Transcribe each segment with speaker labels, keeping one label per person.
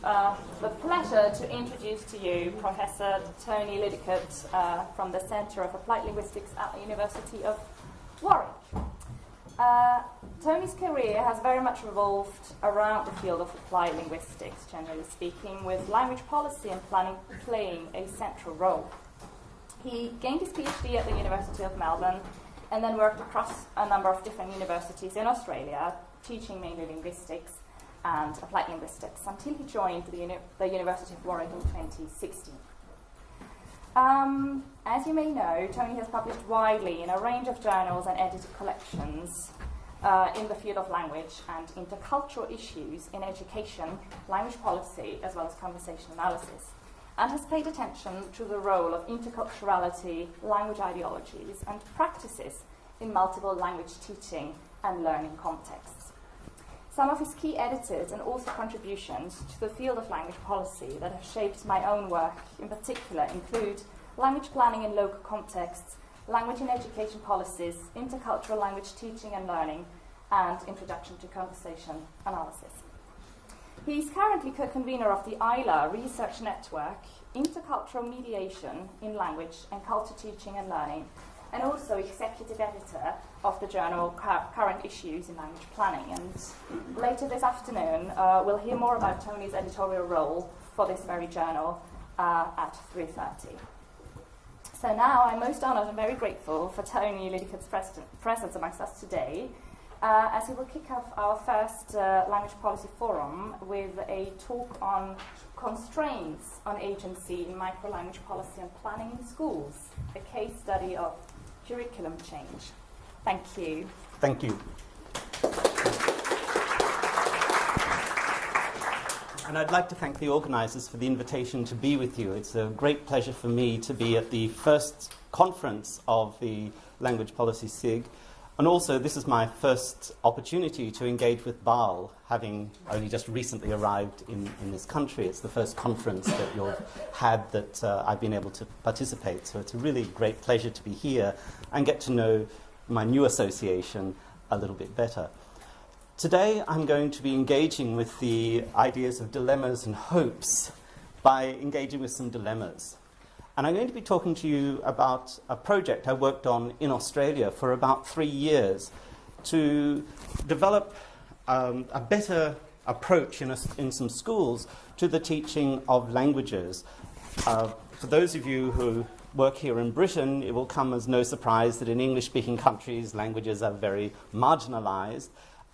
Speaker 1: the pleasure to introduce to you Professor Tony Liddicoat from the Centre of Applied Linguistics at the University of Warwick. Tony's career has very much revolved around the field of applied linguistics, generally speaking, with language policy and planning playing a central role. He gained his PhD at the University of Melbourne and then worked across a number of different universities in Australia, teaching mainly linguistics and applied linguistics, until he joined the University of Warwick in 2016. As you may know, Tony has published widely in a range of journals and edited collections in the field of language and intercultural issues in education, language policy, as well as conversation analysis, and has paid attention to the role of interculturality, language ideologies, and practices in multiple language teaching and learning contexts. Some of his key editors and author contributions to the field of language policy that have shaped my own work in particular include language planning in local contexts, language in education policies, intercultural language teaching and learning, and introduction to conversation analysis. He is currently co-convener of the ILA Research Network, Intercultural Mediation in Language and Culture Teaching and Learning, and also executive editor of the journal Current Issues in Language Planning. And later this afternoon, we'll hear more about Tony's editorial role for this very journal at 3:30. So now I'm most honoured and very grateful for Tony Liddicoat's presence amongst us today, as he will kick off our first language policy forum with a talk on constraints on agency in microlanguage policy and planning in schools, a case study of curriculum change. Thank you.
Speaker 2: Thank you. And I'd like to thank the organisers for the invitation to be with you. It's a great pleasure for me to be at the first conference of the Language Policy SIG. And also, this is my first opportunity to engage with BAL, having only just recently arrived in this country. It's the first conference that you've had that I've been able to participate. So it's a really great pleasure to be here and get to know my new association a little bit better. Today, I'm going to be engaging with the ideas of dilemmas and hopes by engaging with some dilemmas. And I'm going to be talking to you about a project I worked on in Australia for about 3 years to develop a better approach in some schools to the teaching of languages. For those of you who work here in Britain, it will come as no surprise that in English-speaking countries, languages are very marginalised,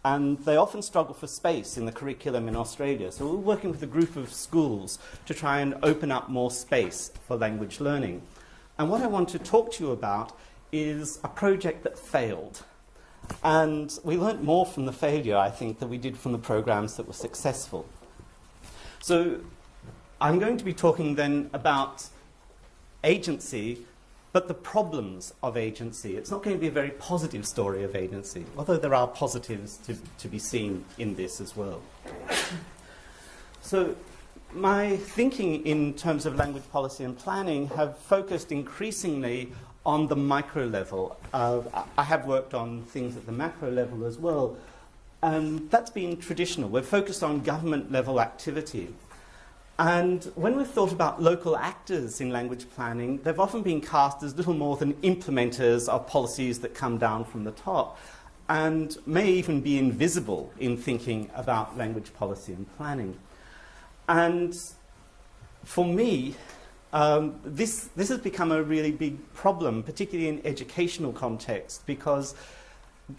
Speaker 2: and they often struggle for space in the curriculum in Australia. So we're working with a group of schools to try and open up more space for language learning. And what I want to talk to you about is a project that failed. And we learnt more from the failure, I think, than we did from the programs that were successful. So I'm going to be talking then about agency, but the problems of agency. It's not going to be a very positive story of agency, although there are positives to be seen in this as well. So my thinking in terms of language policy and planning have focused increasingly on the micro level. I have worked on things at the macro level as well, and that's been traditional. We're focused on government level activity. And when we've thought about local actors in language planning, they've often been cast as little more than implementers of policies that come down from the top, and may even be invisible in thinking about language policy and planning. And for me, this has become a really big problem, particularly in educational context, because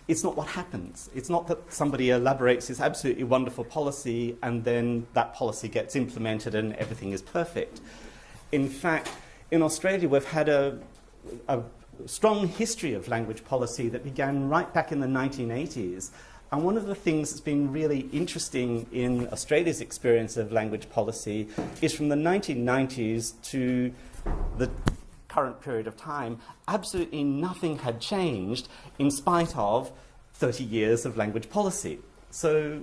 Speaker 2: it's not what happens. It's not that somebody elaborates this absolutely wonderful policy and then that policy gets implemented and everything is perfect. In fact, in Australia, we've had a strong history of language policy that began right back in the 1980s. And one of the things that's been really interesting in Australia's experience of language policy is from the 1990s to the current period of time, absolutely nothing had changed in spite of 30 years of language policy. So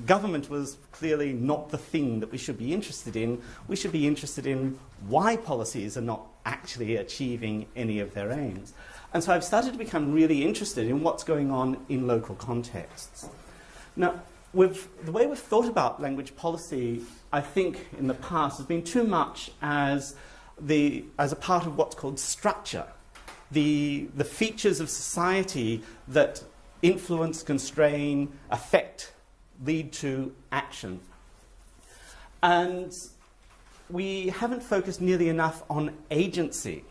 Speaker 2: government was clearly not the thing that we should be interested in. We should be interested in why policies are not actually achieving any of their aims. And so I've started to become really interested in what's going on in local contexts. Now, the way we've thought about language policy, I think, in the past has been too much as a part of what's called structure, the features of society that influence, constrain, affect, lead to action. And we haven't focused nearly enough on agency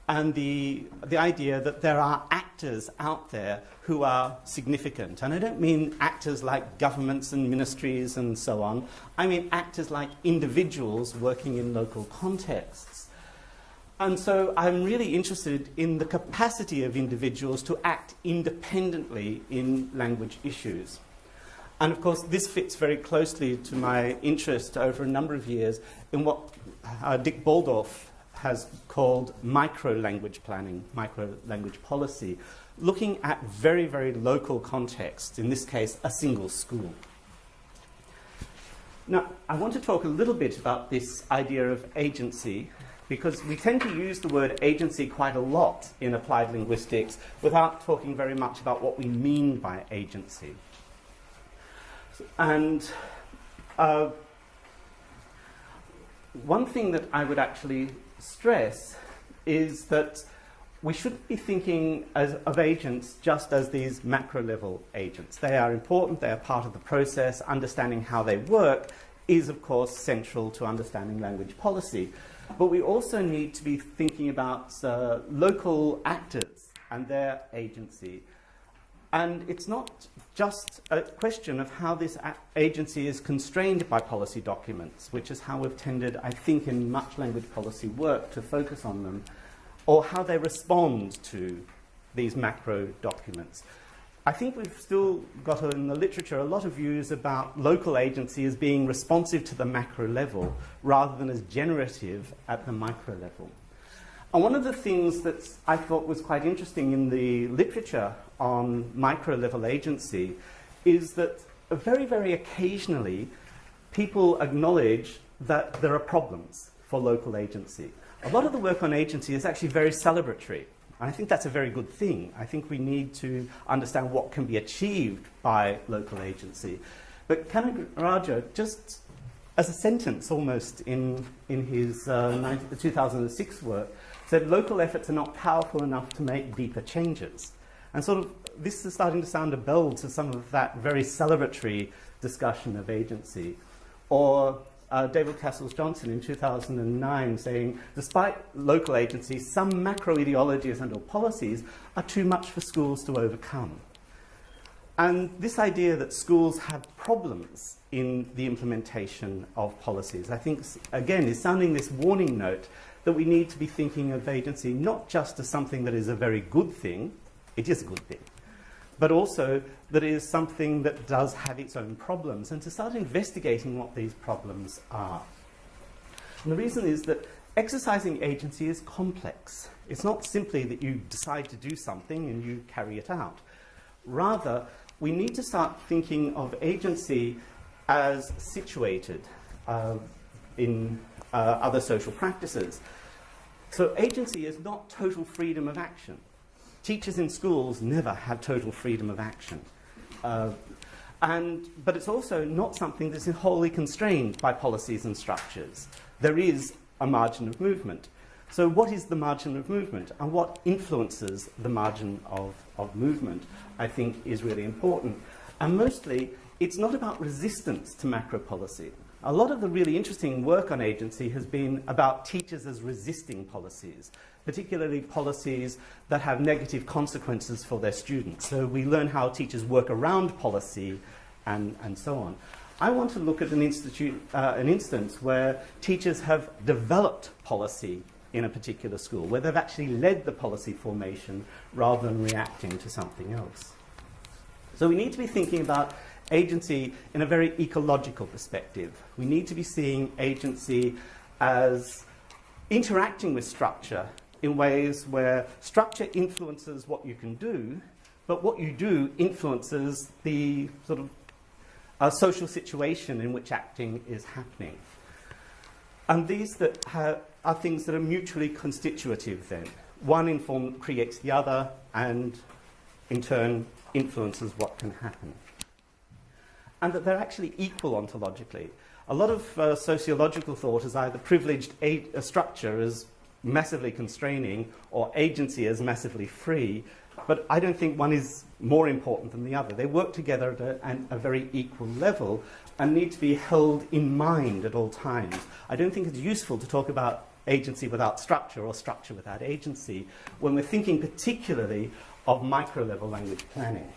Speaker 2: and the idea that there are actors out there who are significant. And I don't mean actors like governments and ministries and so on. I mean actors like individuals working in local contexts. And so I'm really interested in the capacity of individuals to act independently in language issues. And of course, this fits very closely to my interest over a number of years in what Dick Baldorf has called micro-language planning, micro-language policy, looking at very, very local contexts, in this case, a single school. Now, I want to talk a little bit about this idea of agency, because we tend to use the word agency quite a lot in applied linguistics without talking very much about what we mean by agency. And one thing that I would actually stress is that we shouldn't be thinking of agents just as these macro-level agents. They are important, they are part of the process. Understanding how they work is, of course, central to understanding language policy. But we also need to be thinking about local actors and their agency. And it's not just a question of how this agency is constrained by policy documents, which is how we've tended, I think, in much language policy work to focus on them, or how they respond to these macro documents. I think we've still got in the literature a lot of views about local agency as being responsive to the macro level rather than as generative at the micro level. And one of the things that I thought was quite interesting in the literature on micro-level agency is that very, very occasionally people acknowledge that there are problems for local agency. A lot of the work on agency is actually very celebratory. And I think that's a very good thing. I think we need to understand what can be achieved by local agency. But Kanagaraja, just as a sentence almost in his 2006 work, said local efforts are not powerful enough to make deeper changes. And sort of this is starting to sound a bell to some of that very celebratory discussion of agency. Or David Castles-Johnson in 2009 saying, despite local agency, some macro ideologies and or policies are too much for schools to overcome. And this idea that schools have problems in the implementation of policies, I think, again, is sounding this warning note that we need to be thinking of agency not just as something that is a very good thing, it is a good thing, but also that it is something that does have its own problems, and to start investigating what these problems are. And the reason is that exercising agency is complex. It's not simply that you decide to do something and you carry it out. Rather, we need to start thinking of agency as situated in other social practices. So agency is not total freedom of action. Teachers in schools never have total freedom of action. But it's also not something that's wholly constrained by policies and structures. There is a margin of movement. So what is the margin of movement, and what influences the margin of movement, I think, is really important. And mostly, it's not about resistance to macro policy. A lot of the really interesting work on agency has been about teachers as resisting policies, particularly policies that have negative consequences for their students. So we learn how teachers work around policy and so on. I want to look at an instance where teachers have developed policy in a particular school, where they've actually led the policy formation rather than reacting to something else. So we need to be thinking about agency in a very ecological perspective. We need to be seeing agency as interacting with structure in ways where structure influences what you can do, but what you do influences the sort of social situation in which acting is happening. And these that are things that are mutually constitutive then. One creates the other and in turn influences what can happen. and that they're actually equal ontologically. A lot of sociological thought has either privileged a structure as massively constraining or agency as massively free, but I don't think one is more important than the other. They work together at a very equal level and need to be held in mind at all times. I don't think it's useful to talk about agency without structure or structure without agency when we're thinking particularly of micro-level language planning.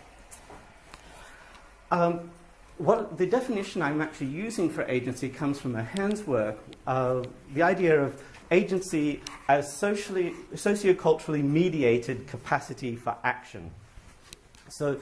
Speaker 2: The definition I'm actually using for agency comes from Mahan's work, the idea of agency as socioculturally mediated capacity for action. So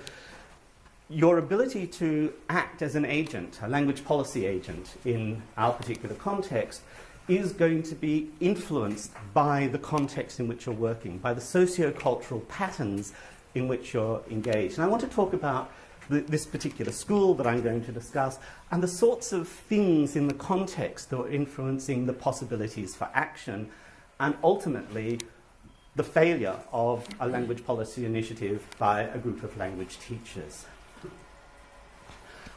Speaker 2: your ability to act as an agent, a language policy agent in our particular context, is going to be influenced by the context in which you're working, by the sociocultural patterns in which you're engaged. And I want to talk about this particular school that I'm going to discuss and the sorts of things in the context that are influencing the possibilities for action and ultimately the failure of a language policy initiative by a group of language teachers.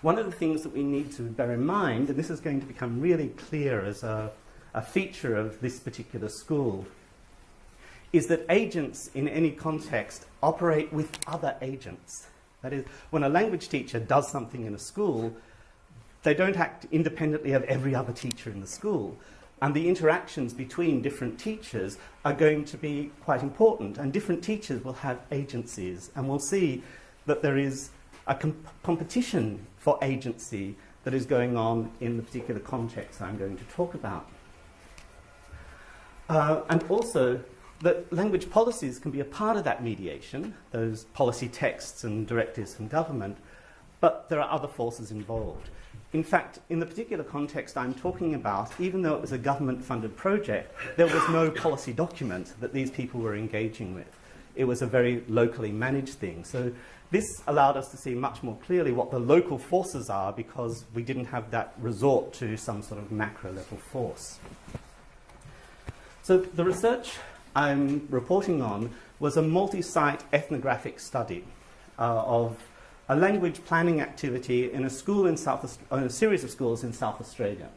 Speaker 2: One of the things that we need to bear in mind, and this is going to become really clear as a feature of this particular school, is that agents in any context operate with other agents. That is, when a language teacher does something in a school, they don't act independently of every other teacher in the school. And the interactions between different teachers are going to be quite important. And different teachers will have agencies. And we'll see that there is a competition for agency that is going on in the particular context I'm going to talk about. And also, that language policies can be a part of that mediation, those policy texts and directives from government, but there are other forces involved. In fact, in the particular context I'm talking about, even though it was a government-funded project, there was no policy document that these people were engaging with. It was a very locally managed thing. So this allowed us to see much more clearly what the local forces are because we didn't have that resort to some sort of macro-level force. So the research I'm reporting on was a multi-site ethnographic study of a language planning activity in a school in a series of schools in South Australia.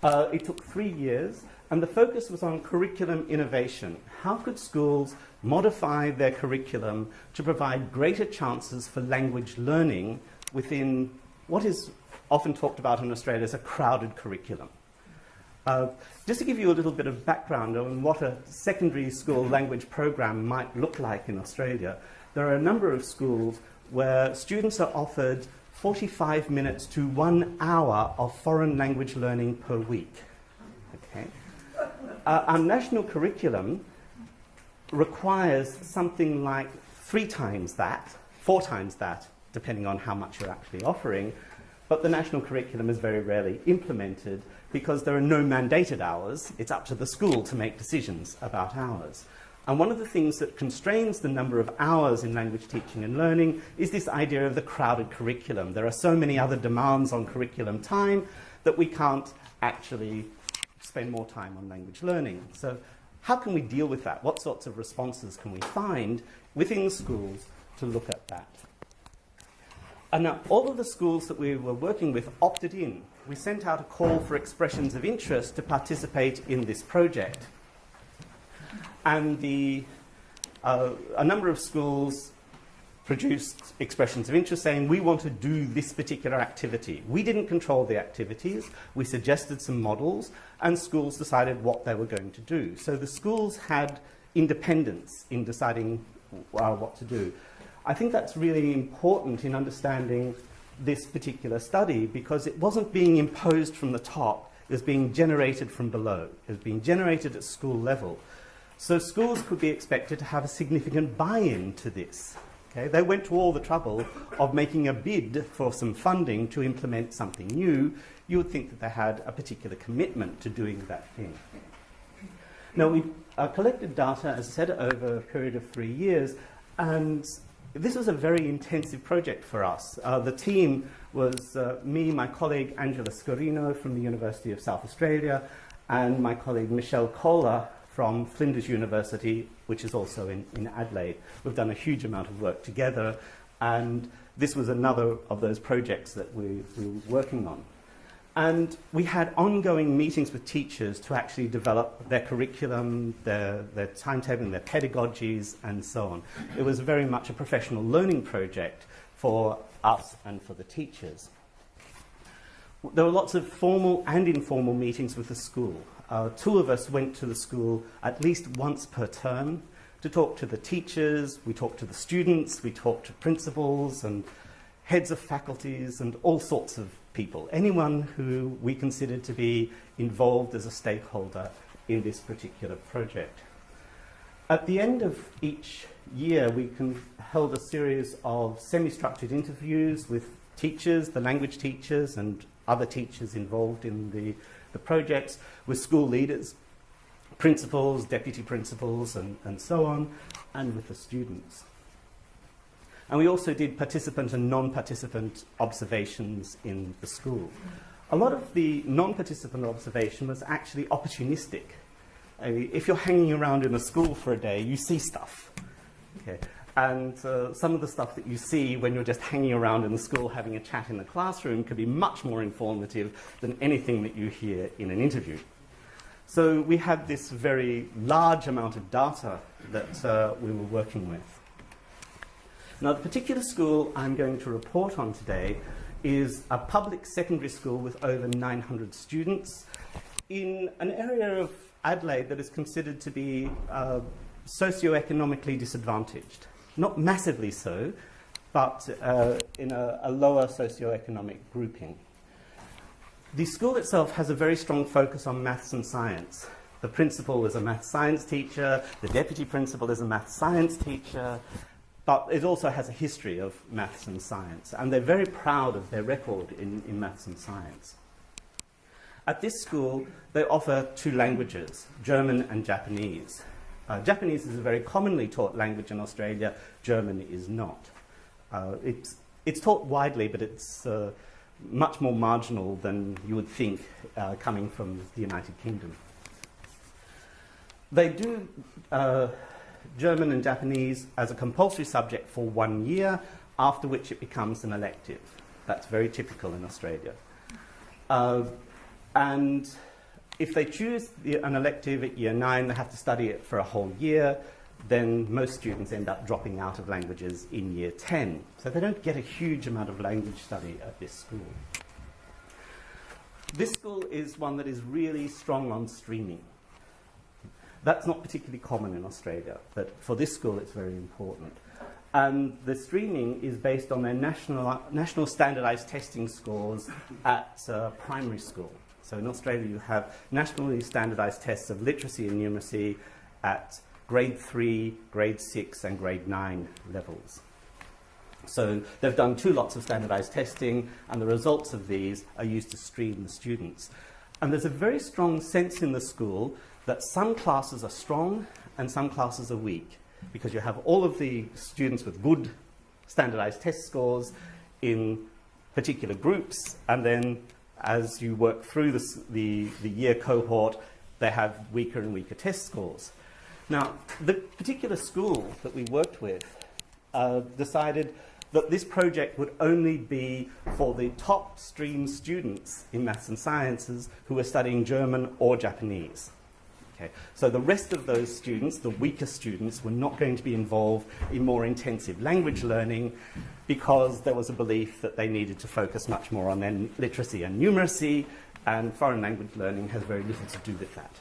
Speaker 2: It took 3 years, and the focus was on curriculum innovation. How could schools modify their curriculum to provide greater chances for language learning within what is often talked about in Australia as a crowded curriculum? Just to give you a little bit of background on what a secondary school language program might look like in Australia, there are a number of schools where students are offered 45 minutes to 1 hour of foreign language learning per week. Okay? Our national curriculum requires something like 3 times that, 4 times that, depending on how much you're actually offering, but the national curriculum is very rarely implemented because there are no mandated hours. It's up to the school to make decisions about hours. And one of the things that constrains the number of hours in language teaching and learning is this idea of the crowded curriculum. There are so many other demands on curriculum time that we can't actually spend more time on language learning. So how can we deal with that? What sorts of responses can we find within schools to look at that? And now, all of the schools that we were working with opted in. We sent out a call for expressions of interest to participate in this project. And a number of schools produced expressions of interest saying, we want to do this particular activity. We didn't control the activities. We suggested some models, and schools decided what they were going to do. So the schools had independence in deciding what to do. I think that's really important in understanding this particular study because it wasn't being imposed from the top, it was being generated from below. It was being generated at school level. So schools could be expected to have a significant buy-in to this. Okay? They went to all the trouble of making a bid for some funding to implement something new. You would think that they had a particular commitment to doing that thing. Now, we collected data, as I said, over a period of 3 years, and this was a very intensive project for us. The team was me, my colleague Angela Scorino from the University of South Australia, and my colleague Michelle Kohler from Flinders University, which is also in Adelaide. We've done a huge amount of work together, And this was another of those projects that we were working on. And we had ongoing meetings with teachers to actually develop their curriculum, their timetabling, their pedagogies, and so on. It was very much a professional learning project for us and for the teachers. There were lots of formal and informal meetings with the school. 2 of us went to the school at least once per term to talk to the teachers, we talked to the students, we talked to principals and heads of faculties and all sorts of people, anyone who we considered to be involved as a stakeholder in this particular project. At the end of each year, we held a series of semi-structured interviews with teachers, the language teachers, and other teachers involved in the projects, with school leaders, principals, deputy principals, and so on, and with the students. And we also did participant and non-participant observations in the school. A lot of the non-participant observation was actually opportunistic. If you're hanging around in a school for a day, you see stuff. Okay. And some of the stuff that you see when you're just hanging around in the school having a chat in the classroom can be much more informative than anything that you hear in an interview. So we had this very large amount of data that we were working with. Now, the particular school I'm going to report on today is a public secondary school with over 900 students in an area of Adelaide that is considered to be socioeconomically disadvantaged. Not massively so, but in a lower socioeconomic grouping. The school itself has a very strong focus on maths and science. The principal is a maths science teacher, the deputy principal is a maths science teacher, but it also has a history of maths and science, and they're very proud of their record in maths and science. At this school, they offer 2 languages, German and Japanese. Japanese is a very commonly taught language in Australia, German is not. It's taught widely, but it's much more marginal than you would think coming from the United Kingdom. They do German and Japanese as a compulsory subject for 1 year, after which it becomes an elective. That's very typical in Australia. And if they choose an elective at year 9, they have to study it for a whole year. Then most students end up dropping out of languages in year 10. So they don't get a huge amount of language study at this school. This school is one that is really strong on streaming. That's not particularly common in Australia, but for this school it's very important. And the streaming is based on their national standardised testing scores at primary school. So in Australia you have nationally standardised tests of literacy and numeracy at grade 3, grade 6 and grade 9 levels. So they've done 2 lots of standardised testing, and the results of these are used to stream the students. And there's a very strong sense in the school that some classes are strong and some classes are weak, because you have all of the students with good standardised test scores in particular groups, and then as you work through the year cohort, they have weaker and weaker test scores. Now, the particular school that we worked with decided that this project would only be for the top stream students in maths and sciences who were studying German or Japanese. Okay. So the rest of those students, the weaker students, were not going to be involved in more intensive language learning because there was a belief that they needed to focus much more on their literacy and numeracy, and foreign language learning has very little to do with that.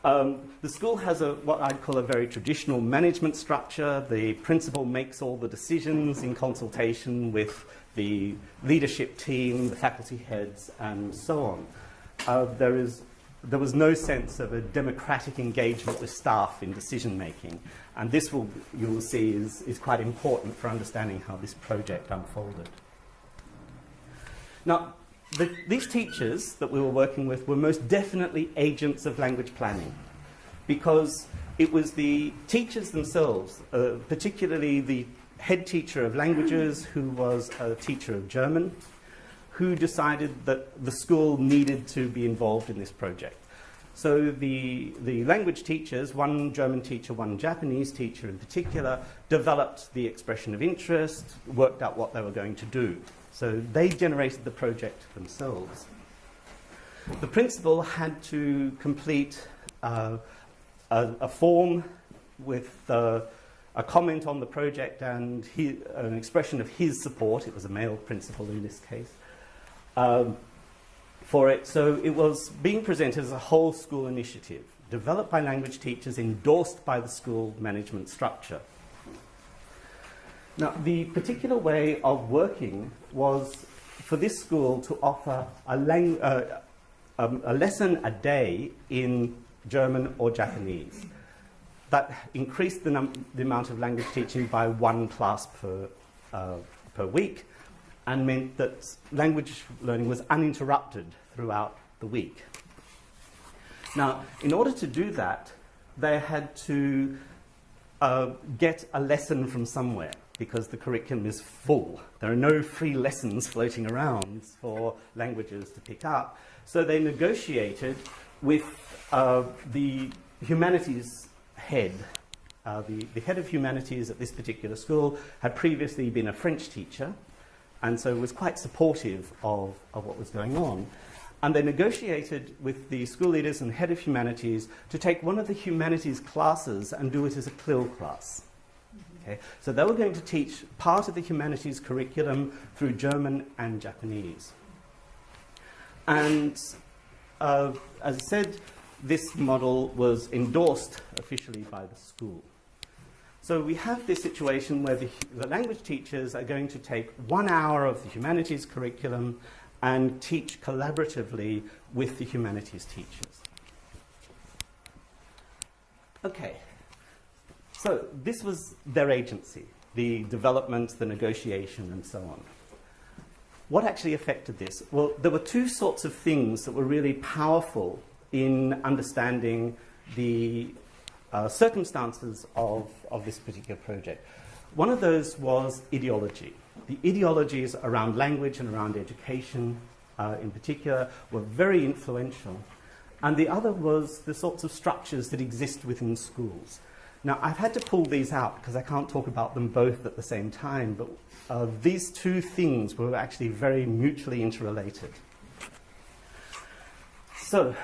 Speaker 2: The school has what I'd call a very traditional management structure. The principal makes all the decisions in consultation with the leadership team, the faculty heads, and so on. There was no sense of a democratic engagement with staff in decision making, and this you will see is quite important for understanding how this project unfolded. Now, these teachers that we were working with were most definitely agents of language planning, because it was the teachers themselves, particularly the head teacher of languages, who was a teacher of German, who decided that the school needed to be involved in this project. So the language teachers, one German teacher, one Japanese teacher in particular, developed the expression of interest, worked out what they were going to do. So they generated the project themselves. The principal had to complete a form with a comment on the project and an expression of his support. It was a male principal in this case. For it. So it was being presented as a whole school initiative, developed by language teachers, endorsed by the school management structure. Now, the particular way of working was for this school to offer a lesson a day in German or Japanese. That increased the amount of language teaching by 1 class per week, and meant that language learning was uninterrupted throughout the week. Now, in order to do that, they had to get a lesson from somewhere, because the curriculum is full. There are no free lessons floating around for languages to pick up. So they negotiated with the humanities head. The head of humanities at this particular school had previously been a French teacher, and so was quite supportive of what was going on. And they negotiated with the school leaders and head of humanities to take one of the humanities classes and do it as a CLIL class. Okay? So they were going to teach part of the humanities curriculum through German and Japanese. And as I said, this model was endorsed officially by the school. So we have this situation where the language teachers are going to take 1 hour of the humanities curriculum and teach collaboratively with the humanities teachers. Okay, so this was their agency, the development, the negotiation, and so on. What actually affected this? Well, there were 2 sorts of things that were really powerful in understanding the circumstances of this particular project. One of those was ideology. The ideologies around language and around education, in particular, were very influential. And the other was the sorts of structures that exist within schools. Now, I've had to pull these out because I can't talk about them both at the same time, but these 2 things were actually very mutually interrelated. So,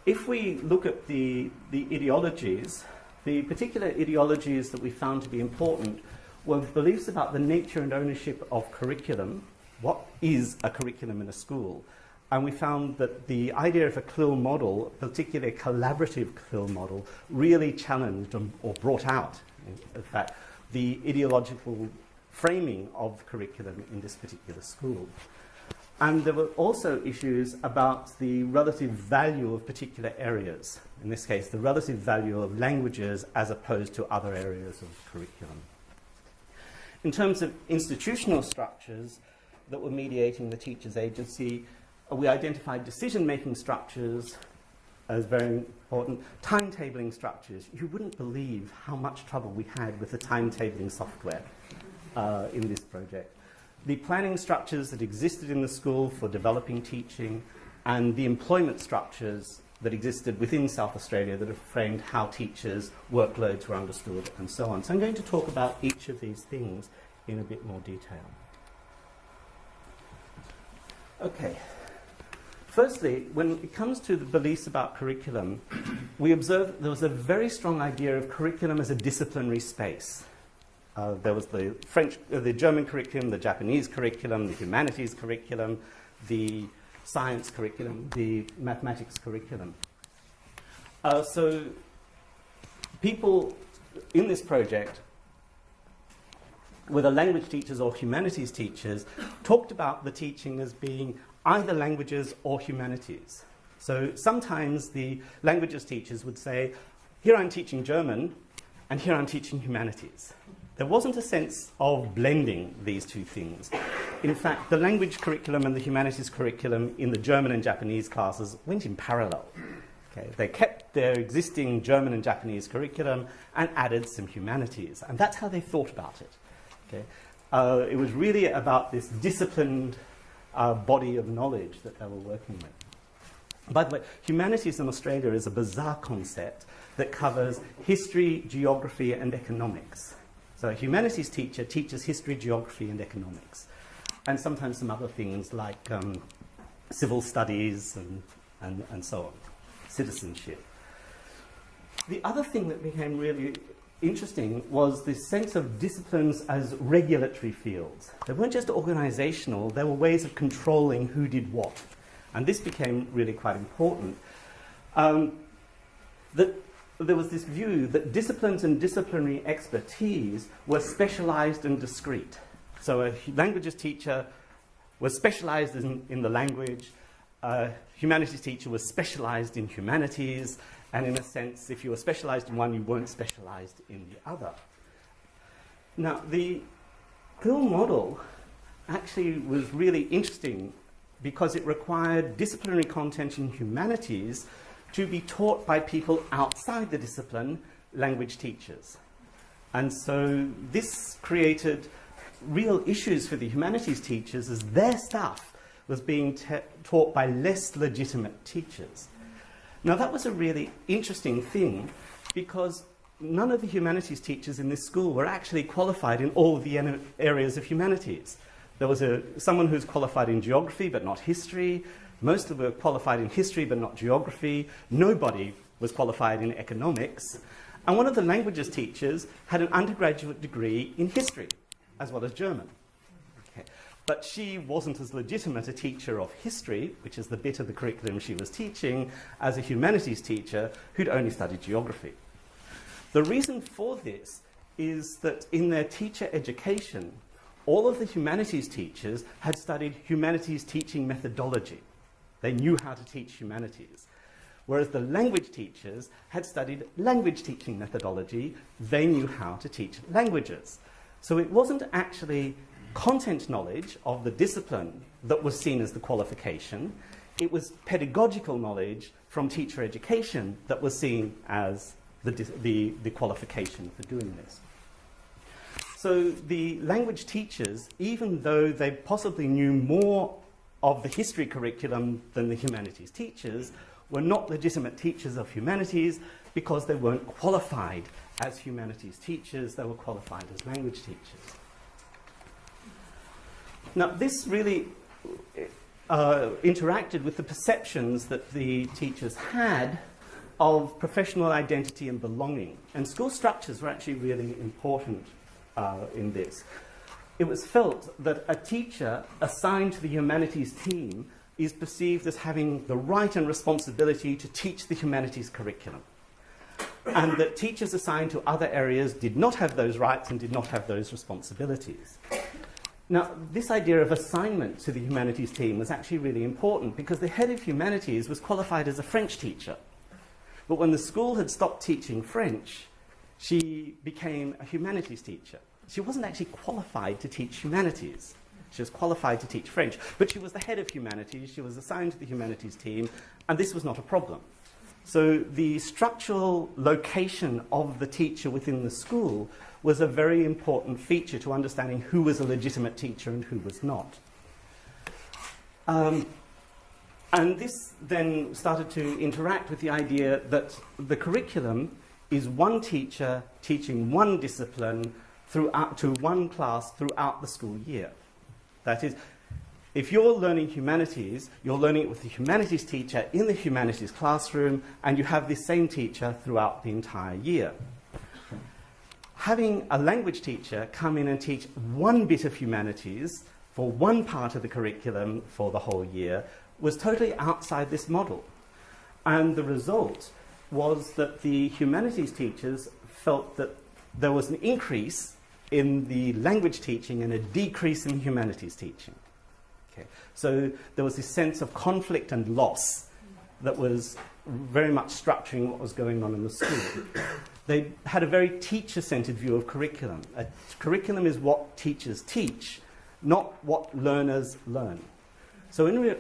Speaker 2: if we look at the ideologies, the particular ideologies that we found to be important were beliefs about the nature and ownership of curriculum. What is a curriculum in a school? And we found that the idea of a CLIL model, particularly a collaborative CLIL model, really challenged or brought out, in fact, the ideological framing of the curriculum in this particular school. And there were also issues about the relative value of particular areas. In this case, the relative value of languages as opposed to other areas of curriculum. In terms of institutional structures that were mediating the teacher's agency, we identified decision-making structures as very important, timetabling structures. You wouldn't believe how much trouble we had with the timetabling software in this project. The planning structures that existed in the school for developing teaching, and the employment structures that existed within South Australia that have framed how teachers' workloads were understood, and so on. So I'm going to talk about each of these things in a bit more detail. Okay. Firstly, when it comes to the beliefs about curriculum, we observed there was a very strong idea of curriculum as a disciplinary space. There was the German curriculum, the Japanese curriculum, the humanities curriculum, the science curriculum, the mathematics curriculum. So people in this project, whether language teachers or humanities teachers, talked about the teaching as being either languages or humanities. So sometimes the languages teachers would say, here I'm teaching German, and here I'm teaching humanities. There wasn't a sense of blending these 2 things. In fact, the language curriculum and the humanities curriculum in the German and Japanese classes went in parallel. Okay? They kept their existing German and Japanese curriculum and added some humanities, and that's how they thought about it. Okay? It was really about this disciplined body of knowledge that they were working with. By the way, humanities in Australia is a bizarre concept that covers history, geography, and economics. So a humanities teacher teaches history, geography, and economics, and sometimes some other things like civil studies and so on, citizenship. The other thing that became really interesting was this sense of disciplines as regulatory fields. They weren't just organizational, they were ways of controlling who did what. And this became really quite important. That there was this view that disciplines and disciplinary expertise were specialized and discrete. So a languages teacher was specialized in the language, a humanities teacher was specialized in humanities, and in a sense, if you were specialized in one, you weren't specialized in the other. Now, the Pill model actually was really interesting because it required disciplinary content in humanities to be taught by people outside the discipline, language teachers. And so this created real issues for the humanities teachers as their stuff was being taught by less legitimate teachers. Now that was a really interesting thing because none of the humanities teachers in this school were actually qualified in all of the areas of humanities. There was someone who's qualified in geography but not history. Most of them were qualified in history but not geography. Nobody was qualified in economics. And one of the languages teachers had an undergraduate degree in history as well as German. Okay. But she wasn't as legitimate a teacher of history, which is the bit of the curriculum she was teaching, as a humanities teacher who'd only studied geography. The reason for this is that in their teacher education, all of the humanities teachers had studied humanities teaching methodology. They knew how to teach humanities. Whereas the language teachers had studied language teaching methodology. They knew how to teach languages. So it wasn't actually content knowledge of the discipline that was seen as the qualification. It was pedagogical knowledge from teacher education that was seen as the qualification for doing this. So the language teachers, even though they possibly knew more of the history curriculum than the humanities teachers, were not legitimate teachers of humanities because they weren't qualified as humanities teachers, they were qualified as language teachers. Now, this really interacted with the perceptions that the teachers had of professional identity and belonging. And school structures were actually really important in this. It was felt that a teacher assigned to the humanities team is perceived as having the right and responsibility to teach the humanities curriculum. And that teachers assigned to other areas did not have those rights and did not have those responsibilities. Now, this idea of assignment to the humanities team was actually really important because the head of humanities was qualified as a French teacher. But when the school had stopped teaching French, she became a humanities teacher. She wasn't actually qualified to teach humanities. She was qualified to teach French, but she was the head of humanities. She was assigned to the humanities team, and this was not a problem. So the structural location of the teacher within the school was a very important feature to understanding who was a legitimate teacher and who was not. And this then started to interact with the idea that the curriculum is one teacher teaching one discipline throughout to one class throughout the school year. That is, if you're learning humanities, you're learning it with the humanities teacher in the humanities classroom, and you have this same teacher throughout the entire year. Having a language teacher come in and teach one bit of humanities for one part of the curriculum for the whole year was totally outside this model. And the result was that the humanities teachers felt that there was an increase in the language teaching and a decrease in humanities teaching. Okay. So there was this sense of conflict and loss that was very much structuring what was going on in the school. They had a very teacher-centered view of curriculum. A curriculum is what teachers teach, not what learners learn. So in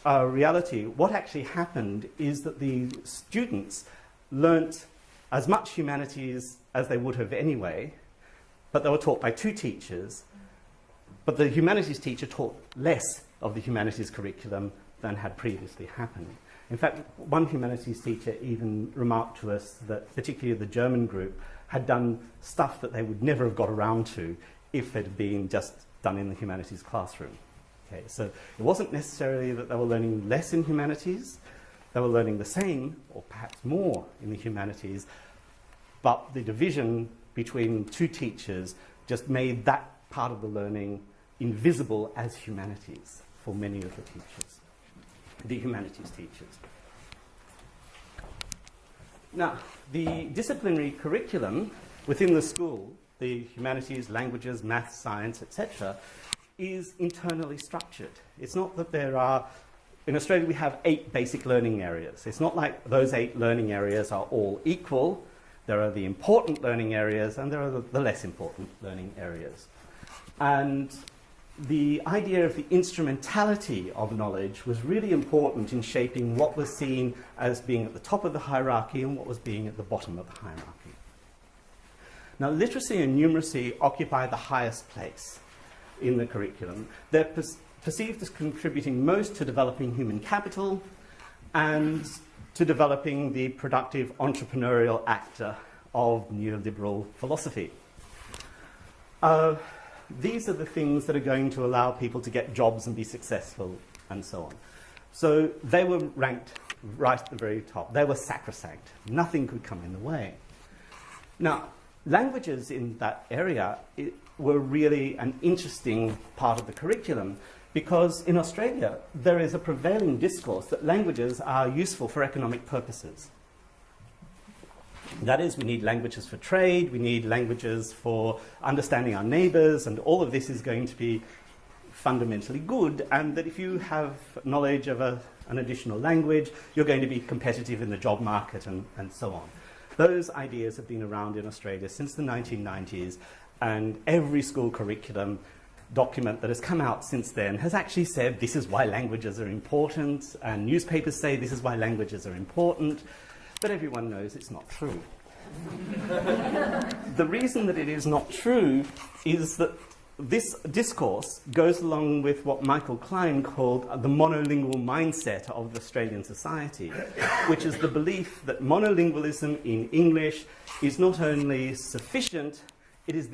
Speaker 2: reality, what actually happened is that the students learnt as much humanities as they would have anyway, but they were taught by two teachers, but the humanities teacher taught less of the humanities curriculum than had previously happened. In fact, one humanities teacher even remarked to us that particularly the German group had done stuff that they would never have got around to if it had been just done in the humanities classroom. Okay, so it wasn't necessarily that they were learning less in humanities, they were learning the same, or perhaps more, in the humanities, but the division between two teachers just made that part of the learning invisible as humanities for many of the teachers, the humanities teachers. Now, the disciplinary curriculum within the school, the humanities, languages, maths, science, etc., is internally structured. It's not that there are, in Australia we have 8 basic learning areas. It's not like those 8 learning areas are all equal. There are the important learning areas and there are the less important learning areas. And the idea of the instrumentality of knowledge was really important in shaping what was seen as being at the top of the hierarchy and what was being at the bottom of the hierarchy. Now, literacy and numeracy occupy the highest place in the curriculum. They're perceived as contributing most to developing human capital and to developing the productive entrepreneurial actor of neoliberal philosophy. These are the things that are going to allow people to get jobs and be successful and so on. So they were ranked right at the very top. They were sacrosanct. Nothing could come in the way. Now, languages in that area were really an interesting part of the curriculum because in Australia there is a prevailing discourse that languages are useful for economic purposes. That is, we need languages for trade, we need languages for understanding our neighbours, and all of this is going to be fundamentally good, and that if you have knowledge of an additional language, you're going to be competitive in the job market and so on. Those ideas have been around in Australia since the 1990s, and every school curriculum document that has come out since then has actually said this is why languages are important, and newspapers say this is why languages are important. But everyone knows it's not true. The reason that it is not true is that this discourse goes along with what Michael Klein called the monolingual mindset of Australian society, which is the belief that monolingualism in English is not only sufficient, it is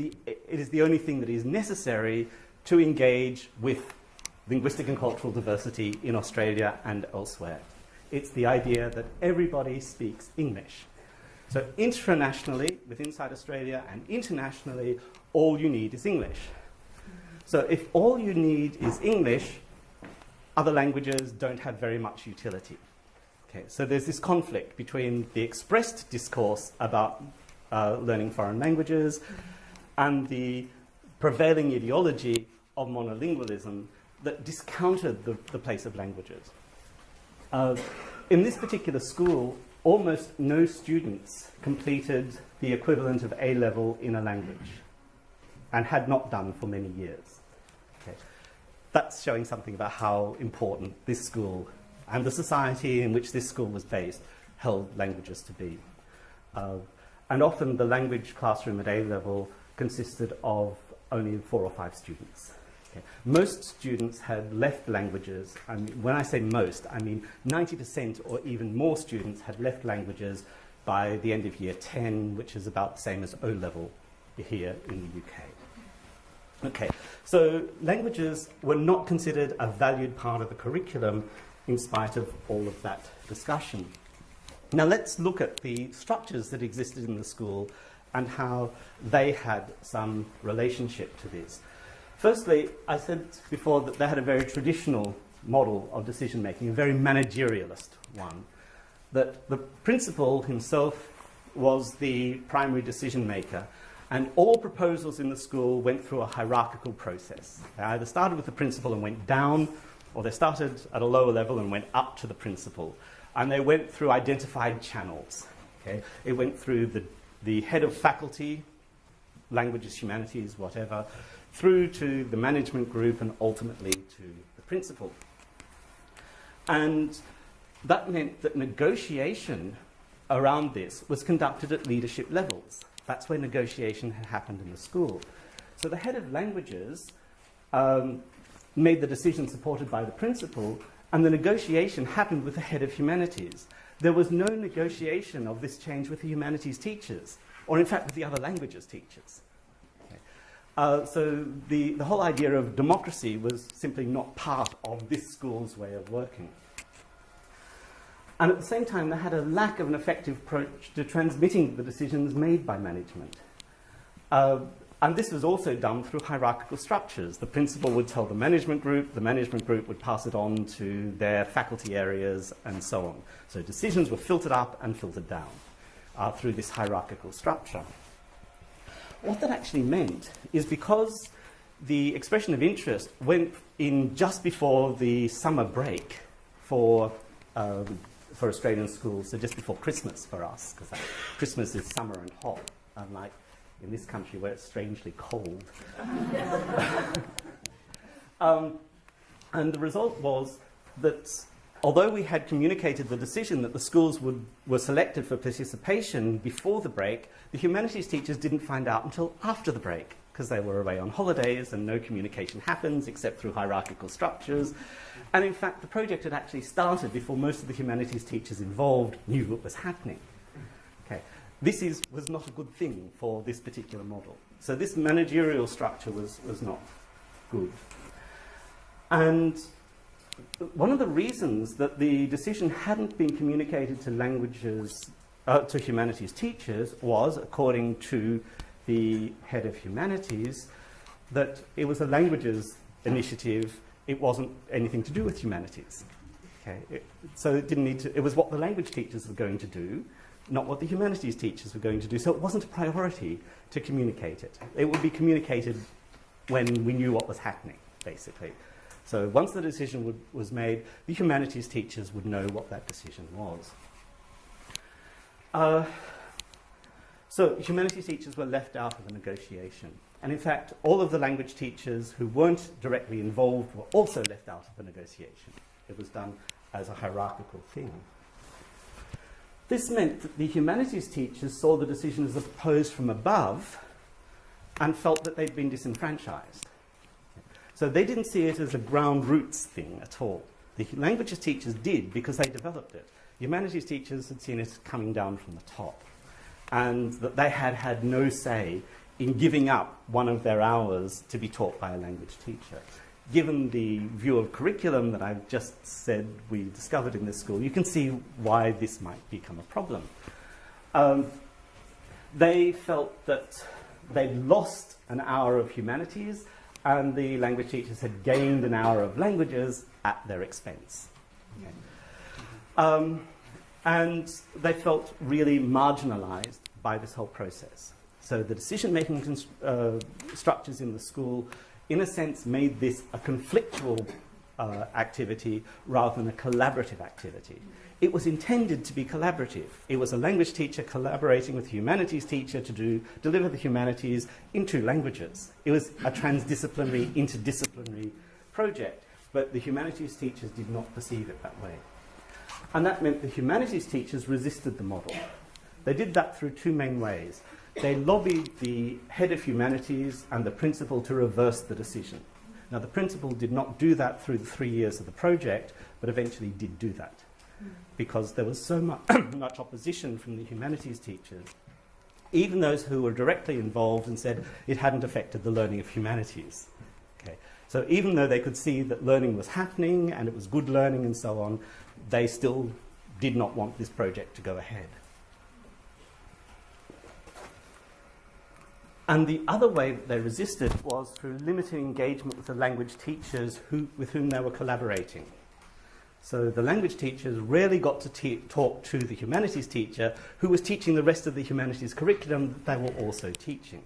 Speaker 2: the only thing that is necessary to engage with linguistic and cultural diversity in Australia and elsewhere. It's the idea that everybody speaks English. So internationally, inside Australia, and internationally, all you need is English. So if all you need is English, other languages don't have very much utility. Okay, so there's this conflict between the expressed discourse about learning foreign languages and the prevailing ideology of monolingualism that discounted the place of languages. In this particular school, almost no students completed the equivalent of A-level in a language and had not done for many years. Okay. That's showing something about how important this school and the society in which this school was based held languages to be. And often the language classroom at A-level consisted of only 4 or 5 students. Okay. Most students had left languages, and when I say most, I mean 90% or even more students had left languages by the end of year 10, which is about the same as O-level here in the UK. Okay, so languages were not considered a valued part of the curriculum in spite of all of that discussion. Now let's look at the structures that existed in the school and how they had some relationship to this. Firstly, I said before that they had a very traditional model of decision-making, a very managerialist one, that the principal himself was the primary decision-maker, and all proposals in the school went through a hierarchical process. They either started with the principal and went down, or they started at a lower level and went up to the principal, and they went through identified channels. Okay? It went through the head of faculty, languages, humanities, whatever, through to the management group and ultimately to the principal. And that meant that negotiation around this was conducted at leadership levels. That's where negotiation had happened in the school. So the head of languages made the decision supported by the principal, And the negotiation happened with the head of humanities. There was no negotiation of this change with the humanities teachers, or in fact with the other languages teachers. So the whole idea of democracy was simply not part of this school's way of working. And at the same time, they had a lack of an effective approach to transmitting the decisions made by management. And this was also done through hierarchical structures. The principal would tell the management group would pass it on to their faculty areas, and so on. So decisions were filtered up and filtered down through this hierarchical structure. What that actually meant is, because the expression of interest went in just before the summer break for Australian schools, so just before Christmas for us, because Christmas is summer and hot, unlike in this country where it's strangely cold. And the result was that although we had communicated the decision that the schools were selected for participation before the break, the humanities teachers didn't find out until after the break, because they were away on holidays and no communication happens except through hierarchical structures. And in fact, the project had actually started before most of the humanities teachers involved knew what was happening. Okay. This was not a good thing for this particular model. So this managerial structure was not good. And one of the reasons that the decision hadn't been communicated to humanities teachers was, according to the head of humanities, that it was a languages initiative. It wasn't anything to do with humanities. Okay? So it didn't need to. It was what the language teachers were going to do, not what the humanities teachers were going to do. So it wasn't a priority to communicate it. It would be communicated when we knew what was happening, basically. So once the decision was made, the humanities teachers would know what that decision was. So humanities teachers were left out of the negotiation. And in fact, all of the language teachers who weren't directly involved were also left out of the negotiation. It was done as a hierarchical thing. This meant that the humanities teachers saw the decision as proposed from above and felt that they'd been disenfranchised. So they didn't see it as a ground roots thing at all. The languages teachers did, because they developed it. Humanities teachers had seen it coming down from the top, and that they had had no say in giving up one of their hours to be taught by a language teacher. Given the view of curriculum that I've just said we discovered in this school, you can see why this might become a problem. They felt that they'd lost an hour of humanities, and the language teachers had gained an hour of languages at their expense. Okay. And they felt really marginalised by this whole process. So the decision-making structures in the school, in a sense, made this a conflictual activity rather than a collaborative activity. It was intended to be collaborative. It was a language teacher collaborating with a humanities teacher to deliver the humanities in two languages. It was a transdisciplinary, interdisciplinary project, but the humanities teachers did not perceive it that way. And that meant the humanities teachers resisted the model. They did that through two main ways. They lobbied the head of humanities and the principal to reverse the decision. Now, the principal did not do that through the 3 years of the project, but eventually did do that, because there was so much opposition from the humanities teachers, even those who were directly involved and said it hadn't affected the learning of humanities. Okay. So even though they could see that learning was happening and it was good learning and so on, they still did not want this project to go ahead. And the other way that they resisted was through limiting engagement with the language teachers with whom they were collaborating. So the language teachers rarely got to talk to the humanities teacher, who was teaching the rest of the humanities curriculum that they were also teaching.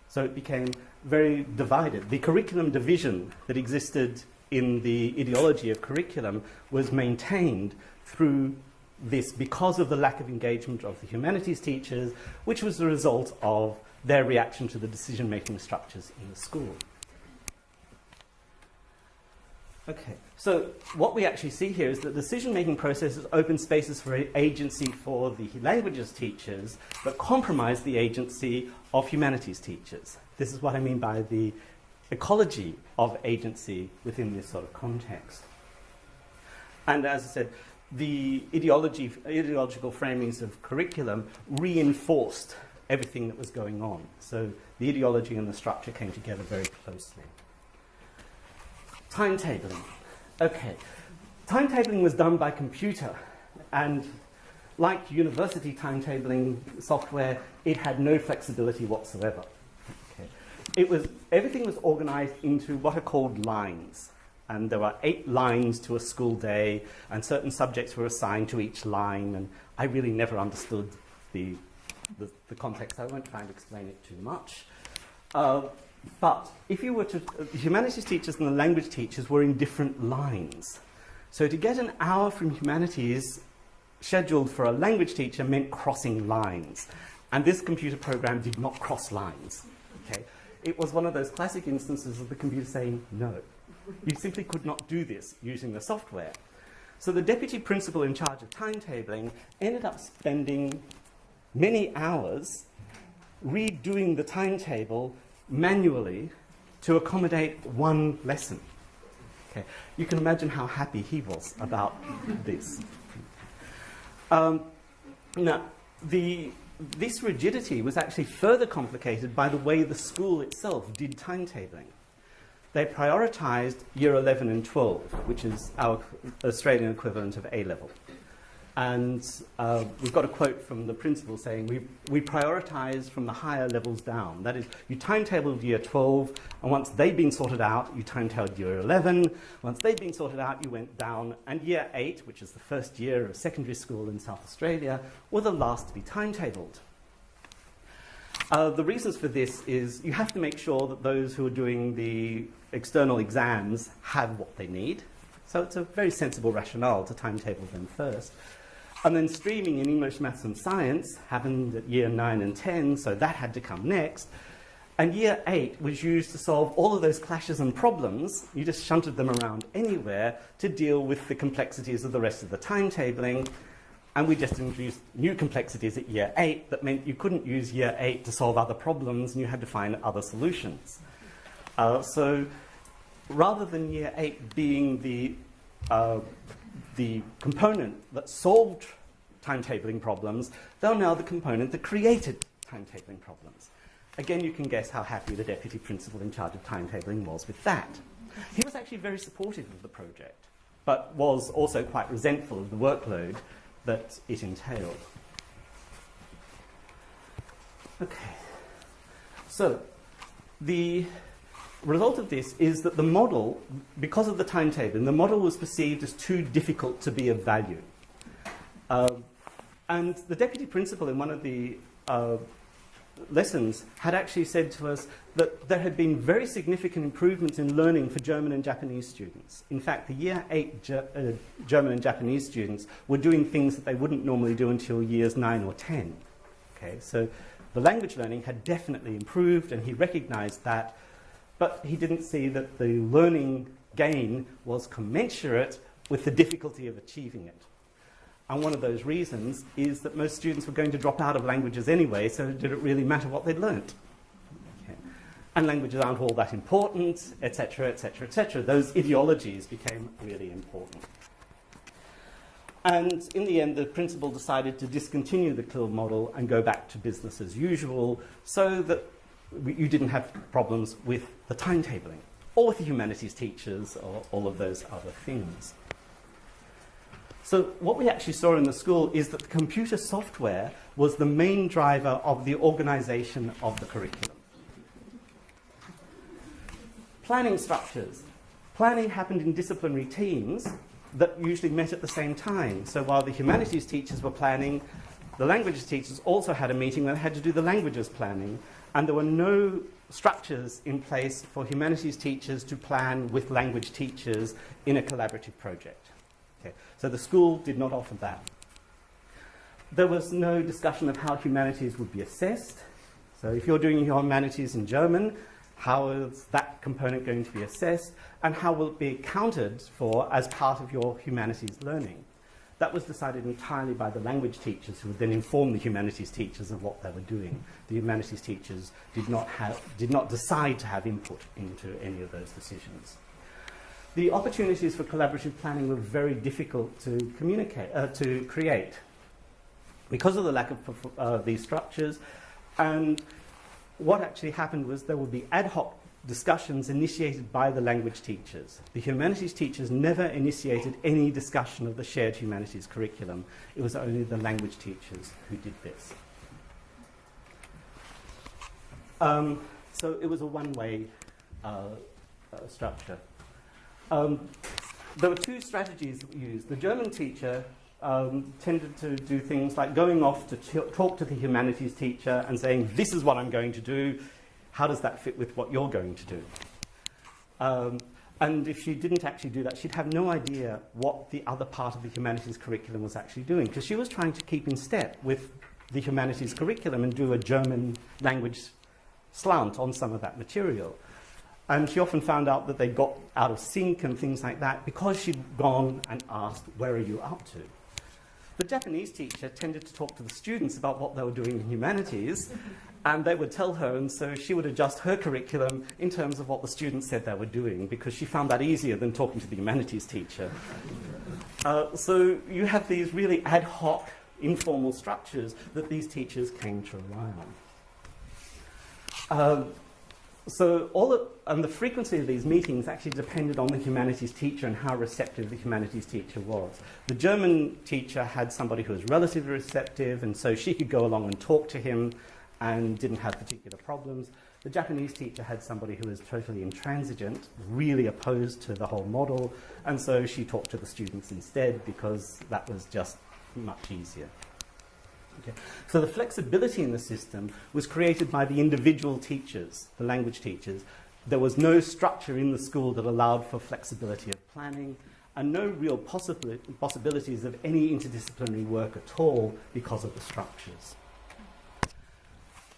Speaker 2: So it became very divided. The curriculum division that existed in the ideology of curriculum was maintained through this because of the lack of engagement of the humanities teachers, which was the result of their reaction to the decision-making structures in the school. Okay, so what we actually see here is that decision-making processes open spaces for agency for the languages teachers, but compromise the agency of humanities teachers. This is what I mean by the ecology of agency within this sort of context. And as I said, the ideological framings of curriculum reinforced everything that was going on. So the ideology and the structure came together very closely. Timetabling. Okay. Timetabling was done by computer, and like university timetabling software, it had no flexibility whatsoever. Okay. Everything was organized into what are called lines. And there were 8 lines to a school day, and certain subjects were assigned to each line, and I really never understood the context. I won't try and explain it too much. But if you were to... the humanities teachers and the language teachers were in different lines. So to get an hour from humanities scheduled for a language teacher meant crossing lines. And this computer program did not cross lines. Okay? It was one of those classic instances of the computer saying no. You simply could not do this using the software. So the deputy principal in charge of timetabling ended up spending many hours redoing the timetable manually to accommodate one lesson. Okay. You can imagine how happy he was about this. Now, this rigidity was actually further complicated by the way the school itself did timetabling. They prioritised year 11 and 12, which is our Australian equivalent of A-level. And we've got a quote from the principal saying, we prioritise from the higher levels down. That is, you timetabled year 12, and once they'd been sorted out, you timetabled year 11. Once they'd been sorted out, you went down. And year 8, which is the first year of secondary school in South Australia, were the last to be timetabled. The reasons for this is you have to make sure that those who are doing the external exams have what they need. So it's a very sensible rationale to timetable them first. And then streaming in English, Maths and Science happened at year 9 and 10, so that had to come next. And year 8 was used to solve all of those clashes and problems. You just shunted them around anywhere to deal with the complexities of the rest of the timetabling. And we just introduced new complexities at year 8 that meant you couldn't use year 8 to solve other problems, and you had to find other solutions. So rather than year 8 being the component that solved timetabling problems, they're now the component that created timetabling problems. Again, you can guess how happy the deputy principal in charge of timetabling was with that. He was actually very supportive of the project, but was also quite resentful of the workload that it entailed. Okay. So the result of this is that the model, because of the timetabling, the model was perceived as too difficult to be of value. And the deputy principal in one of the lessons had actually said to us that there had been very significant improvements in learning for German and Japanese students. In fact, the year 8 German and Japanese students were doing things that they wouldn't normally do until years 9 or 10. Okay, so the language learning had definitely improved, and he recognized that, but he didn't see that the learning gain was commensurate with the difficulty of achieving it. And one of those reasons is that most students were going to drop out of languages anyway, so did it really matter what they'd learnt? Okay. And languages aren't all that important, etc., etc., etc. Those ideologies became really important. And in the end, the principal decided to discontinue the CLIL model and go back to business as usual, so that you didn't have problems with the timetabling, or with the humanities teachers, or all of those other things. So what we actually saw in the school is that the computer software was the main driver of the organisation of the curriculum. Planning structures. Planning happened in disciplinary teams that usually met at the same time. So while the humanities teachers were planning, the languages teachers also had a meeting where they had to do the languages planning, and there were no structures in place for humanities teachers to plan with language teachers in a collaborative project. Okay. So the school did not offer that. There was no discussion of how humanities would be assessed. So if you're doing your humanities in German, how is that component going to be assessed, and how will it be accounted for as part of your humanities learning? That was decided entirely by the language teachers, who would then inform the humanities teachers of what they were doing. The humanities teachers did not decide to have input into any of those decisions. the opportunities for collaborative planning were very difficult to create because of the lack of these structures. And what actually happened was there would be ad hoc discussions initiated by the language teachers. The humanities teachers never initiated any discussion of the shared humanities curriculum. It was only the language teachers who did this. So it was a one-way structure. There were two strategies that we used. The German teacher tended to do things like going off to talk to the humanities teacher and saying, this is what I'm going to do. How does that fit with what you're going to do? And if she didn't actually do that, she'd have no idea what the other part of the humanities curriculum was actually doing, because she was trying to keep in step with the humanities curriculum and do a German language slant on some of that material. And she often found out that they got out of sync and things like that because she'd gone and asked, where are you up to? The Japanese teacher tended to talk to the students about what they were doing in humanities, and they would tell her, and so she would adjust her curriculum in terms of what the students said they were doing, because she found that easier than talking to the humanities teacher. So you have these really ad hoc, informal structures that these teachers came to rely on. And the frequency of these meetings actually depended on the humanities teacher and how receptive the humanities teacher was. The German teacher had somebody who was relatively receptive, and so she could go along and talk to him and didn't have particular problems. The Japanese teacher had somebody who was totally intransigent, really opposed to the whole model, and so she talked to the students instead because that was just much easier. Okay. So the flexibility in the system was created by the individual teachers, the language teachers. There was no structure in the school that allowed for flexibility of planning, and no real possibilities of any interdisciplinary work at all because of the structures.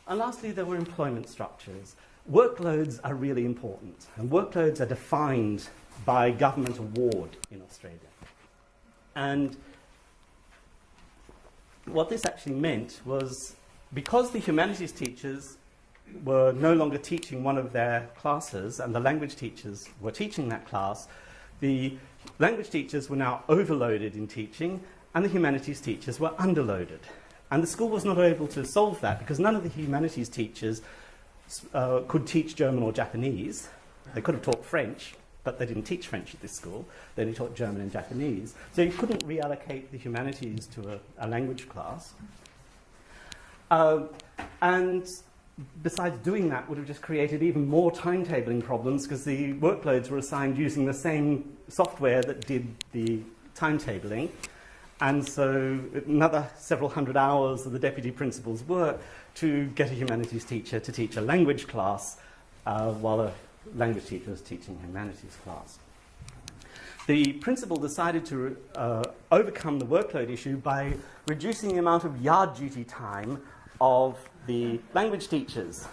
Speaker 2: And lastly, there were employment structures. Workloads are really important, and workloads are defined by government award in Australia. And what this actually meant was, because the humanities teachers were no longer teaching one of their classes and the language teachers were teaching that class, the language teachers were now overloaded in teaching and the humanities teachers were underloaded. And the school was not able to solve that because none of the humanities teachers could teach German or Japanese. They could have taught French, but they didn't teach French at this school. They only taught German and Japanese. So you couldn't reallocate the humanities to a language class. And besides doing that, would have just created even more timetabling problems because the workloads were assigned using the same software that did the timetabling. And so another several hundred hours of the deputy principal's work to get a humanities teacher to teach a language class while a language teacher was teaching a humanities class. The principal decided to overcome the workload issue by reducing the amount of yard duty time of the language teachers.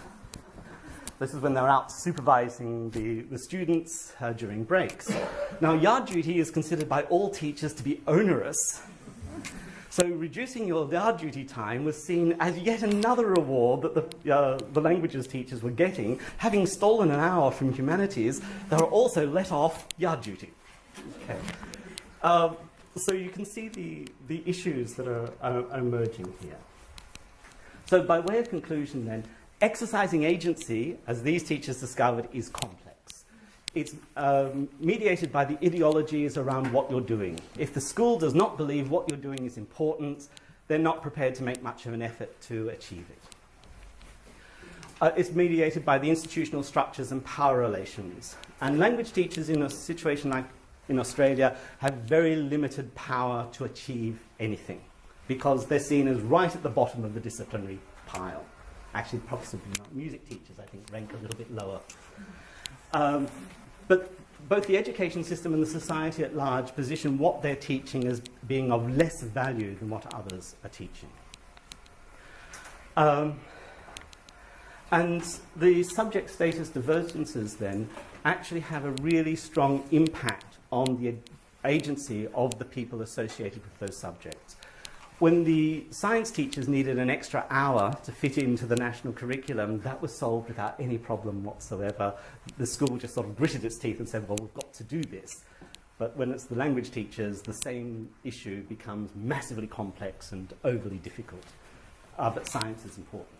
Speaker 2: This is when they're out supervising the students during breaks. Now, yard duty is considered by all teachers to be onerous. So reducing your yard duty time was seen as yet another reward that the languages teachers were getting. Having stolen an hour from humanities, they were also let off yard duty. Okay. So you can see the issues that are emerging here. So by way of conclusion then, exercising agency, as these teachers discovered, is complex. It's mediated by the ideologies around what you're doing. If the school does not believe what you're doing is important, they're not prepared to make much of an effort to achieve it. It's mediated by the institutional structures and power relations. And language teachers in a situation like in Australia have very limited power to achieve anything because they're seen as right at the bottom of the disciplinary pile. Actually, possibly not. Music teachers, I think, rank a little bit lower. But both the education system and the society at large position what they're teaching as being of less value than what others are teaching. And the subject status divergences then actually have a really strong impact on the agency of the people associated with those subjects. When the science teachers needed an extra hour to fit into the national curriculum, that was solved without any problem whatsoever. The school just sort of gritted its teeth and said, well, we've got to do this. But when it's the language teachers, the same issue becomes massively complex and overly difficult. But science is important.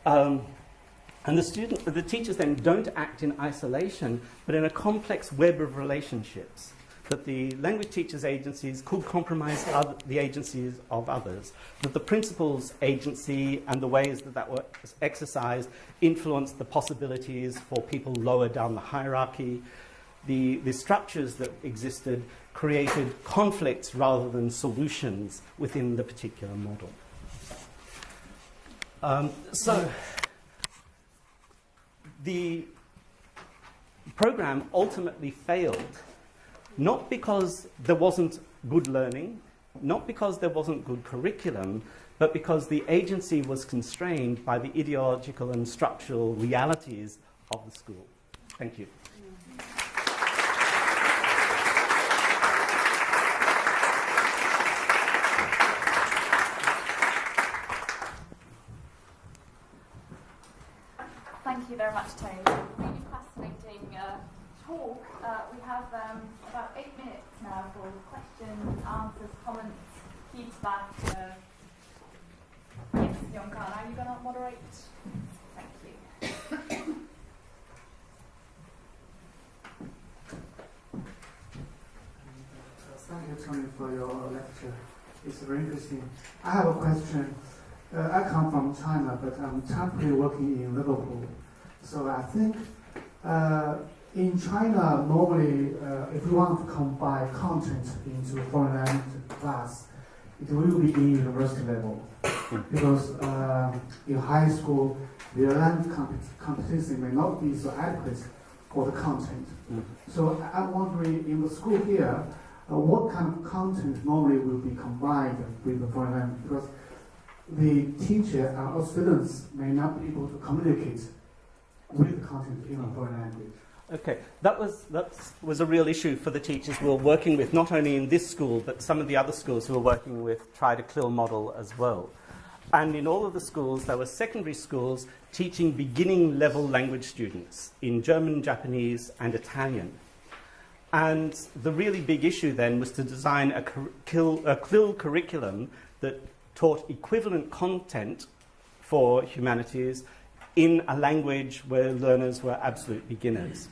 Speaker 2: And the teachers then don't act in isolation, but in a complex web of relationships. That the language teachers' agencies could compromise the agencies of others, that the principal's agency and the ways that that was exercised influenced the possibilities for people lower down the hierarchy. The structures that existed created conflicts rather than solutions within the particular model. So the program ultimately failed, not because there wasn't good learning, not because there wasn't good curriculum, but because the agency was constrained by the ideological and structural realities of the school. Thank you.
Speaker 1: Thank you very much, Tony. Really fascinating talk. We have about 8 minutes now for questions, answers, comments, feedback. Yes, Yonkan, are you going to moderate? Thank you.
Speaker 3: Thank you, Tony, for your lecture. It's very interesting. I have a question. I come from China, but I'm temporarily working in Liverpool. So I think in China, normally, if you want to combine content into foreign language class, it will be in university level. Because in high school, the language competition may not be so adequate for the content. So I'm wondering, in the school here, what kind of content normally will be combined with the foreign language? Because the teacher or students may not be able to communicate with the content in a foreign language.
Speaker 2: Okay, that was a real issue for the teachers we were working with, not only in this school, but some of the other schools who were working with tried a CLIL model as well. And in all of the schools, there were secondary schools teaching beginning level language students in German, Japanese, and Italian. And the really big issue then was to design a CLIL curriculum that taught equivalent content for humanities in a language where learners were absolute beginners.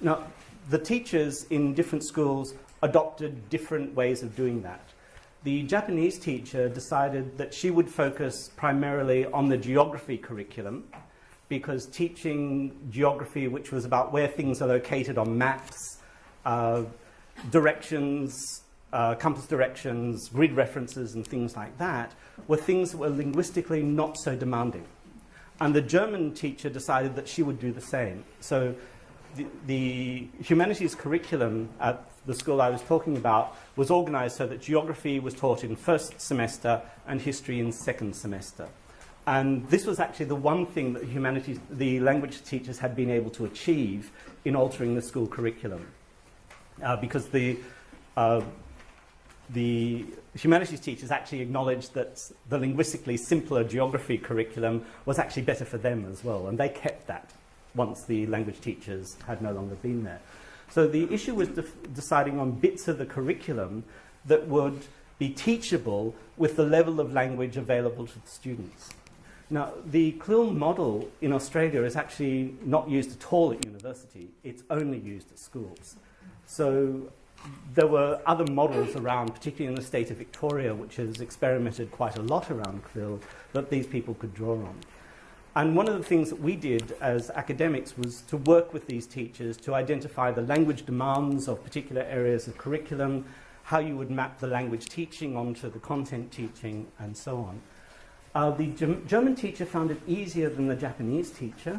Speaker 2: Now, the teachers in different schools adopted different ways of doing that. The Japanese teacher decided that she would focus primarily on the geography curriculum, because teaching geography, which was about where things are located on maps, directions, compass directions, grid references, and things like that, were things that were linguistically not so demanding. And the German teacher decided that she would do the same. So the humanities curriculum at the school I was talking about was organized so that geography was taught in first semester and history in second semester. And this was actually the one thing that the language teachers had been able to achieve in altering the school curriculum. Because the humanities teachers actually acknowledged that the linguistically simpler geography curriculum was actually better for them as well, and they kept that once the language teachers had no longer been there. So the issue was deciding on bits of the curriculum that would be teachable with the level of language available to the students. Now, the CLIL model in Australia is actually not used at all at university. It's only used at schools. So there were other models around, particularly in the state of Victoria, which has experimented quite a lot around CLIL, that these people could draw on. And one of the things that we did as academics was to work with these teachers to identify the language demands of particular areas of curriculum, how you would map the language teaching onto the content teaching, and so on. The German teacher found it easier than the Japanese teacher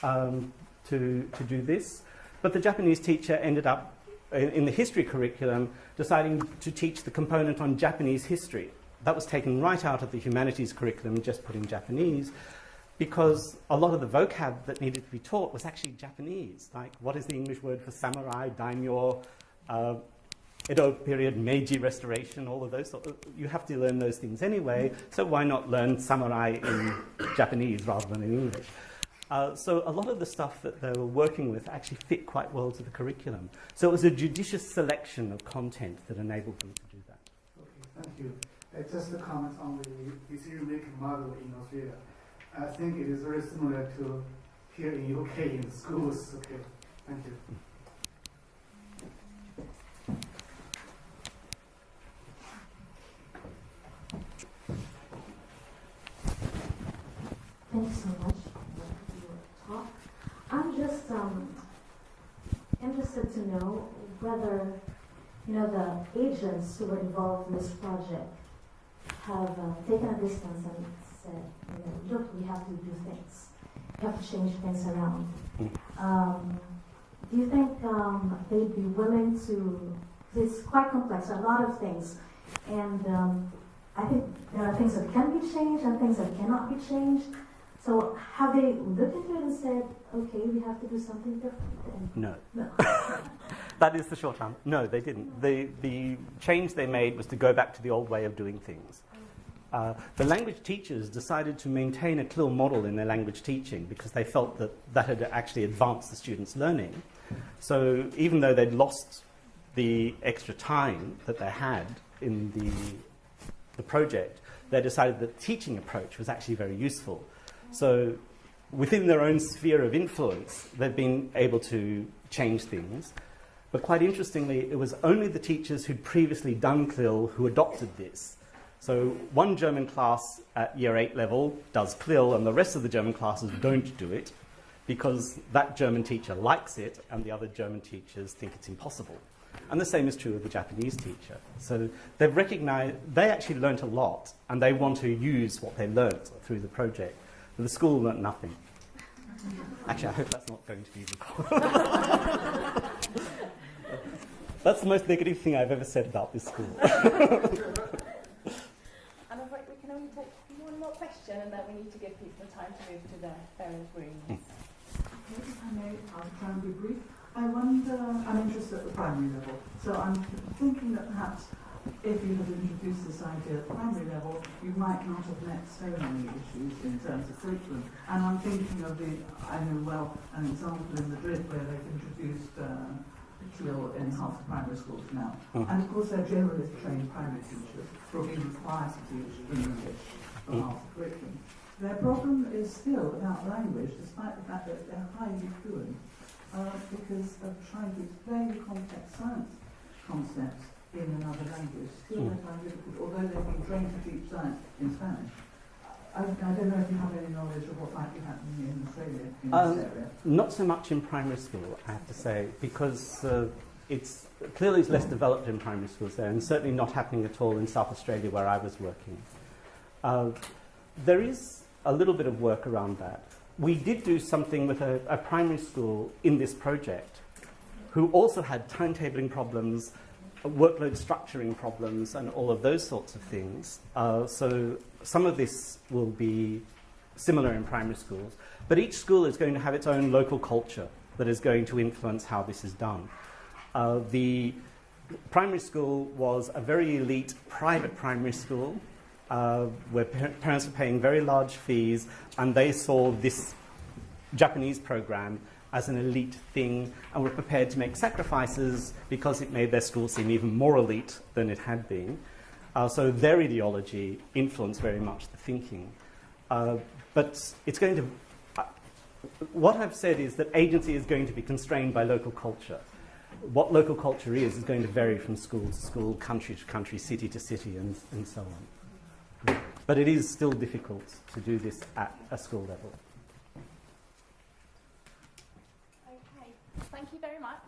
Speaker 2: to do this, but the Japanese teacher ended up in the history curriculum deciding to teach the component on Japanese history. That was taken right out of the humanities curriculum, just put in Japanese, because a lot of the vocab that needed to be taught was actually Japanese. Like, what is the English word for samurai, daimyo, Edo period, Meiji Restoration, all of those you have to learn those things anyway, so why not learn samurai in Japanese rather than in English? So a lot of the stuff that they were working with actually fit quite well to the curriculum. So it was a judicious selection of content that enabled them to do that.
Speaker 3: Okay, thank you. Just a comment on the decision-making model in Australia. I think it is very similar to here in UK in the schools. Okay, thank you.
Speaker 4: Thanks so much for your talk. I'm just interested to know whether, the agents who were involved in this project have taken a distance and said, look, we have to do things. We have to change things around. Do you think they'd be willing to, it's quite complex, a lot of things, and I think there are things that can be changed and things that cannot be changed. So have they looked at it and said, okay, we have to do something different?
Speaker 2: No. That is the short answer. No, they didn't. The change they made was to go back to the old way of doing things. The language teachers decided to maintain a CLIL model in their language teaching because they felt that that had actually advanced the students' learning. So even though they'd lost the extra time that they had in the project, they decided that the teaching approach was actually very useful. So within their own sphere of influence, they've been able to change things. But quite interestingly, it was only the teachers who'd previously done CLIL who adopted this. So one German class at Year 8 level does CLIL, and the rest of the German classes don't do it because that German teacher likes it and the other German teachers think it's impossible. And the same is true of the Japanese teacher. So they've recognized, they actually learnt a lot, and they want to use what they learnt through the project. But the school learnt nothing. Actually, I hope that's not going to be recorded. That's the most negative thing I've ever said about this school.
Speaker 1: I'm afraid we can only take one more question, and then we need to give people time to move to their various rooms.
Speaker 5: If I may, I'll try and be brief. I wonder, I'm interested at the primary level, so I'm thinking that perhaps if you had introduced this idea at the primary level, you might not have met so many issues in terms of curriculum. And I'm thinking of I know well, an example in Madrid where they've introduced CLIL in half the primary schools now. And of course they're generalist trained primary teachers who are being required to teach English for half the curriculum. Their problem is still about language, despite the fact that they're highly fluent. Because of trying to explain complex science concepts in another language. Still they find it difficult, although they've been trained to teach science in Spanish. I don't know if you have any knowledge of what might be happening in Australia in this area.
Speaker 2: Not so much in primary school, I have to say, because it's clearly less developed in primary schools there, and certainly not happening at all in South Australia where I was working. There is a little bit of work around that. We did do something with a primary school in this project who also had timetabling problems, workload structuring problems, and all of those sorts of things. So some of this will be similar in primary schools, but each school is going to have its own local culture that is going to influence how this is done. The primary school was a very elite private primary school where parents were paying very large fees, and they saw this Japanese program as an elite thing and were prepared to make sacrifices because it made their school seem even more elite than it had been. So their ideology influenced very much the thinking. But it's going to... what I've said is that agency is going to be constrained by local culture. What local culture is going to vary from school to school, country to country, city to city, and so on. But it is still difficult to do this at a school level.
Speaker 1: Okay, thank you very much.